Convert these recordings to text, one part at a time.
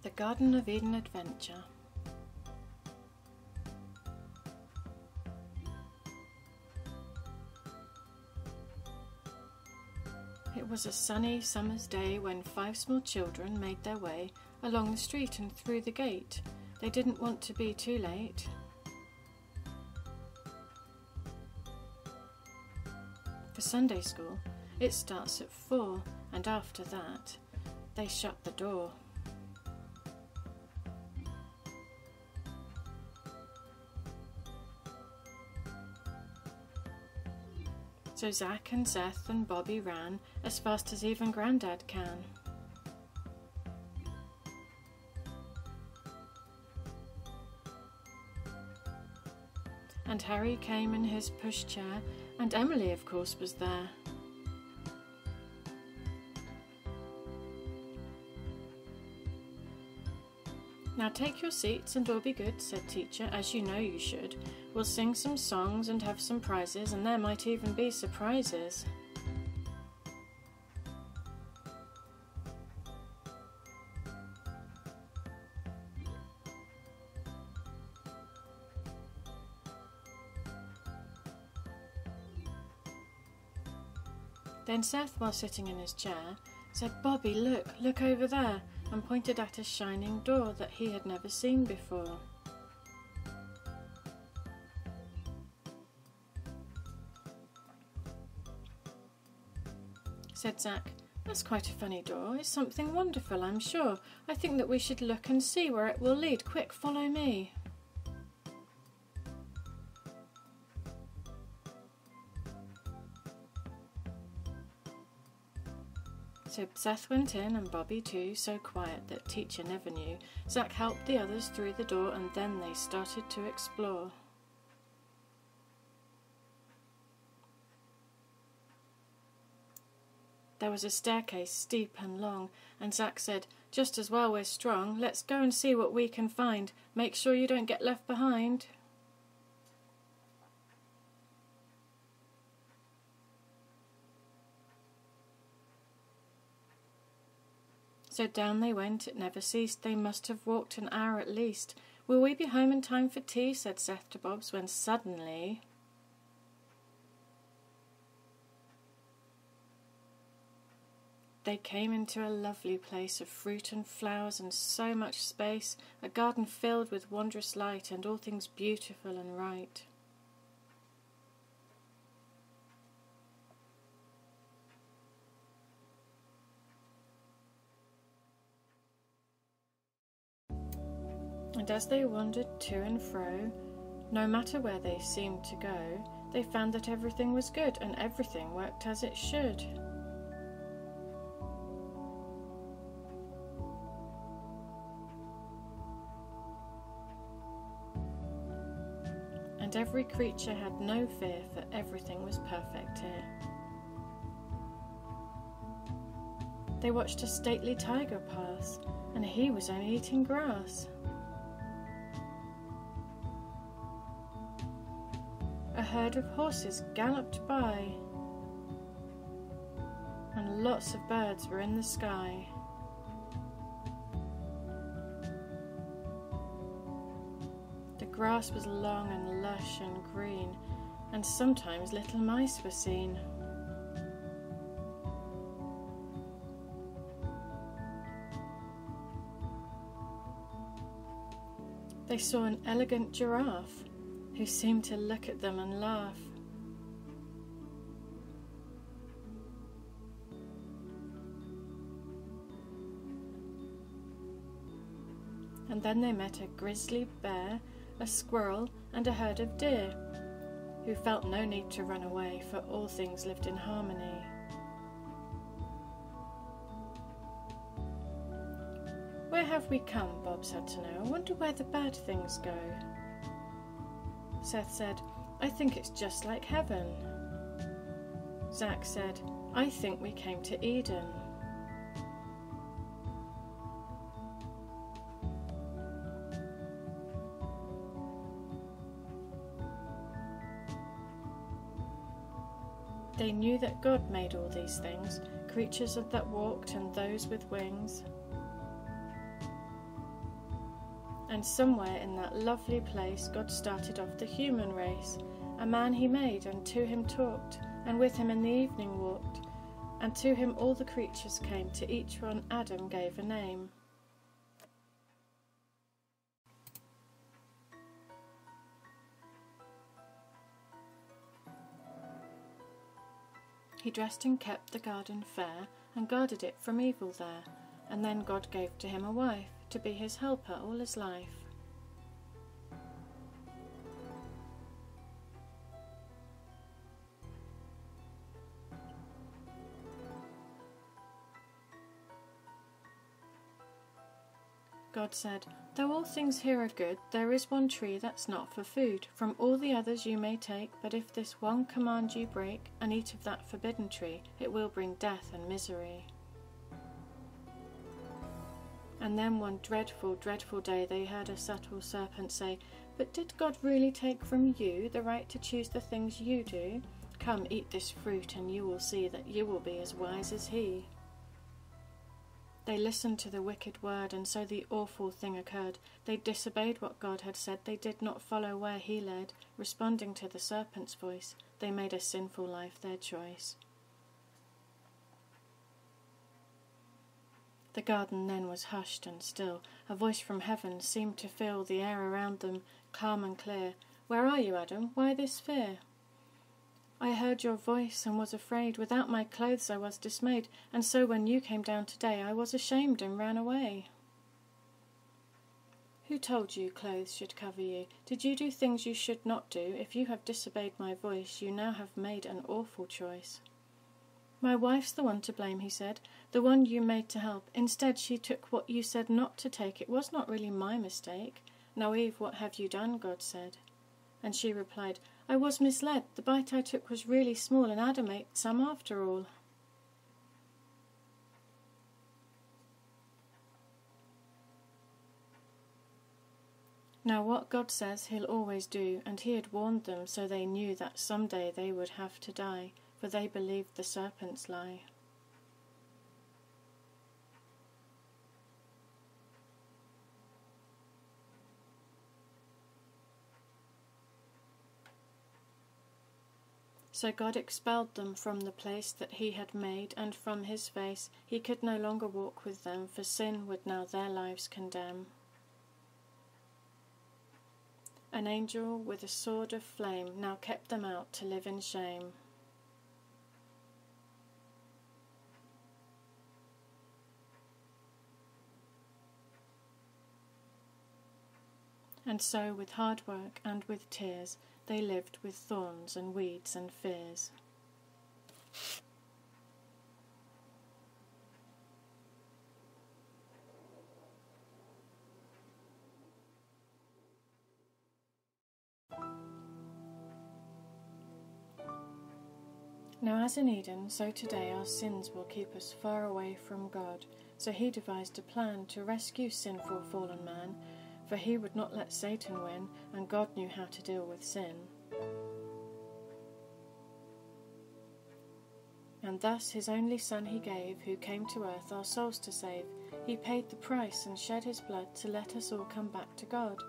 The Garden of Eden Adventure. It was a sunny summer's day when 5 small children made their way along the street and through the gate. They didn't want to be too late. For Sunday school, it starts at 4, and after that, they shut the door. So Zach and Seth and Bobby ran as fast as even Grandad can. And Harry came in his pushchair, and Emily, of course, was there. Now take your seats and all be good, said Teacher, as you know you should. We'll sing some songs and have some prizes, and there might even be surprises. Then Seth, while sitting in his chair, said, Bobby, look over there, and pointed at a shining door that he had never seen before. Said Zach, that's quite a funny door. It's something wonderful, I'm sure. I think that we should look and see where it will lead. Quick, follow me. So Seth went in and Bobby too, so quiet that Teacher never knew. Zach helped the others through the door and then they started to explore. There was a staircase steep and long, and Zach said, just as well we're strong, let's go and see what we can find. Make sure you don't get left behind. So down they went, it never ceased. They must have walked an hour at least. Will we be home in time for tea? Said Seth to Bobs, when suddenly they came into a lovely place of fruit and flowers and so much space, a garden filled with wondrous light and all things beautiful and right. And as they wandered to and fro, no matter where they seemed to go, they found that everything was good and everything worked as it should. And every creature had no fear, for everything was perfect here. They watched a stately tiger pass, and he was only eating grass. A herd of horses galloped by, and lots of birds were in the sky. The grass was long and lush and green, and sometimes little mice were seen. They saw an elegant giraffe, who seemed to look at them and laugh. And then they met a grizzly bear, a squirrel, and a herd of deer, who felt no need to run away, for all things lived in harmony. Where have we come? Bob said to know. I wonder where the bad things go. Seth said, I think it's just like heaven. Zach said, I think we came to Eden. They knew that God made all these things, creatures that walked and those with wings. And somewhere in that lovely place God started off the human race. A man he made, and to him talked, and with him in the evening walked. And to him all the creatures came, to each one Adam gave a name. He dressed and kept the garden fair, and guarded it from evil there. And then God gave to him a wife, to be his helper all his life. God said, "Though all things here are good, there is one tree that's not for food. From all the others you may take, but if this one command you break, and eat of that forbidden tree, it will bring death and misery." And then one dreadful, dreadful day they heard a subtle serpent say, "But did God really take from you the right to choose the things you do? Come, eat this fruit, and you will see that you will be as wise as he." They listened to the wicked word, and so the awful thing occurred. They disobeyed what God had said. They did not follow where he led. Responding to the serpent's voice, they made a sinful life their choice. The garden then was hushed and still. A voice from heaven seemed to fill the air around them, calm and clear. "Where are you, Adam? Why this fear?" "I heard your voice and was afraid. Without my clothes I was dismayed, and so when you came down today I was ashamed and ran away." "Who told you clothes should cover you? Did you do things you should not do? If you have disobeyed my voice, you now have made an awful choice." "My wife's the one to blame," he said, "the one you made to help. Instead she took what you said not to take. It was not really my mistake." "Now Eve, what have you done?" God said. And she replied, "I was misled. The bite I took was really small, and Adam ate some after all." Now what God says he'll always do, and he had warned them, so they knew that someday they would have to die, for they believed the serpent's lie. So God expelled them from the place that he had made, and from his face he could no longer walk with them, for sin would now their lives condemn. An angel with a sword of flame now kept them out to live in shame. And so with hard work and with tears they lived with thorns and weeds and fears. Now as in Eden, so today our sins will keep us far away from God. So he devised a plan to rescue sinful fallen man, for he would not let Satan win, and God knew how to deal with sin. And thus his only Son he gave, who came to earth our souls to save. He paid the price and shed his blood to let us all come back to God.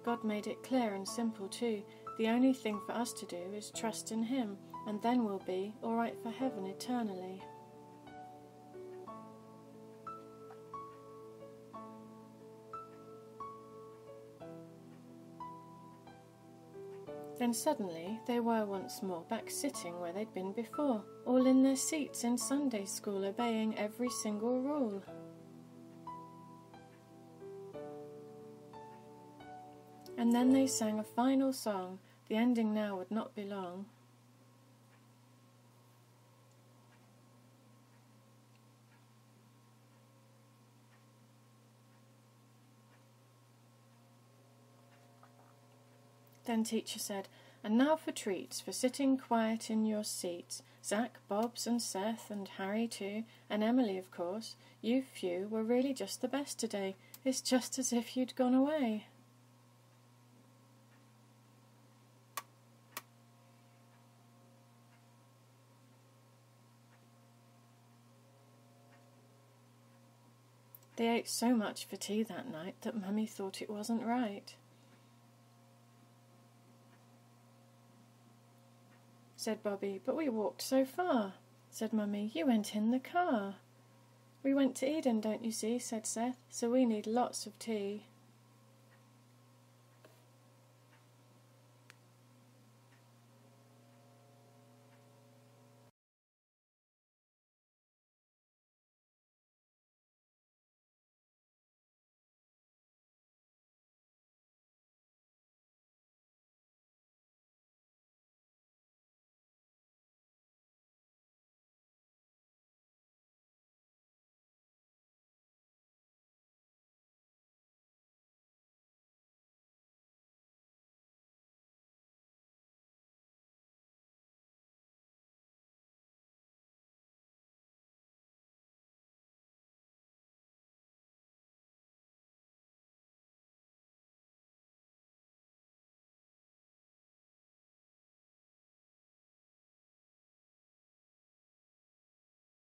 God made it clear and simple too. The only thing for us to do is trust in him, and then we'll be all right for heaven eternally. Then suddenly they were once more back sitting where they'd been before, all in their seats in Sunday school, obeying every single rule. And then they sang a final song. The ending now would not be long. Then teacher said, "And now for treats, for sitting quiet in your seats. Zach, Bobs and Seth and Harry too, and Emily of course. You few were really just the best today. It's just as if you'd gone away." They ate so much for tea that night that Mummy thought it wasn't right. Said Bobby, "But we walked so far." Said Mummy, "You went in the car." "We went to Eden, don't you see," said Seth, "so we need lots of tea."